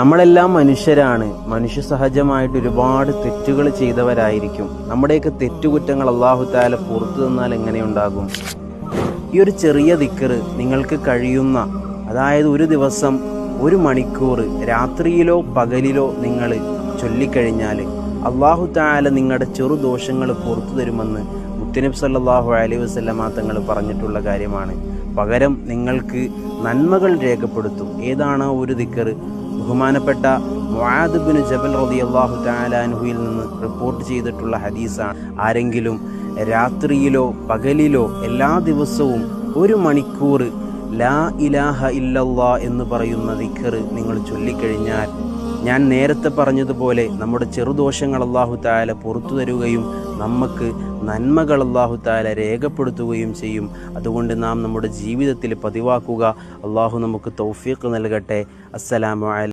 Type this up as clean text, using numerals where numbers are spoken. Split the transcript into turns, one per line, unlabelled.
നമ്മളെല്ലാം മനുഷ്യരാണ്. മനുഷ്യ സഹജമായിട്ട് ഒരുപാട് തെറ്റുകൾ ചെയ്തവരായിരിക്കും. നമ്മുടെയൊക്കെ തെറ്റുകുറ്റങ്ങൾ അല്ലാഹു തആല പുറത്തു തന്നാൽ എങ്ങനെയുണ്ടാകും? ഈ ഒരു ചെറിയ ദിക്ർ നിങ്ങൾക്ക് കഴിയുന്ന, അതായത് ഒരു ദിവസം 1 മണിക്കൂർ രാത്രിയിലോ പകലിലോ നിങ്ങൾ ചൊല്ലിക്കഴിഞ്ഞാൽ അല്ലാഹു തആല നിങ്ങളുടെ ചെറുദോഷങ്ങൾ പുറത്തു തരുമെന്ന് മുത്തുനബി സല്ലല്ലാഹു അലൈഹി വസല്ലമ തങ്ങൾ പറഞ്ഞിട്ടുള്ള കാര്യമാണ്. പകരം നിങ്ങൾക്ക് നന്മകൾ രേഖപ്പെടുത്തും. ഏതാണ് ഒരു ദിക്ർ? ബഹുമാനപ്പെട്ട മുആദ് ഇബ്നു ജബൽ റളിയല്ലാഹു തആല അൻഹുവിൽ നിന്ന് റിപ്പോർട്ട് ചെയ്തിട്ടുള്ള ഹദീസാണ്. ആരെങ്കിലും രാത്രിയിലോ പകലിലോ എല്ലാ ദിവസവും 1 മണിക്കൂർ ലാ ഇലാഹ ഇല്ലല്ലാ എന്ന് പറയുന്ന ദിക്ർ നിങ്ങൾ ചൊല്ലിക്കഴിഞ്ഞാൽ, ഞാൻ നേരത്തെ പറഞ്ഞതുപോലെ നമ്മുടെ ചെറുദോഷങ്ങൾ അല്ലാഹു തആല പുറത്തു തരുകയും നമുക്ക് നന്മകൾ അല്ലാഹു തആല രേഖപ്പെടുത്തുകയും ചെയ്യും. അതുകൊണ്ട് നാം നമ്മുടെ ജീവിതത്തിൽ പതിവാക്കുക. അല്ലാഹു നമുക്ക് തൗഫീഖ് നൽകട്ടെ. അസ്സലാമു അലൈക്കും.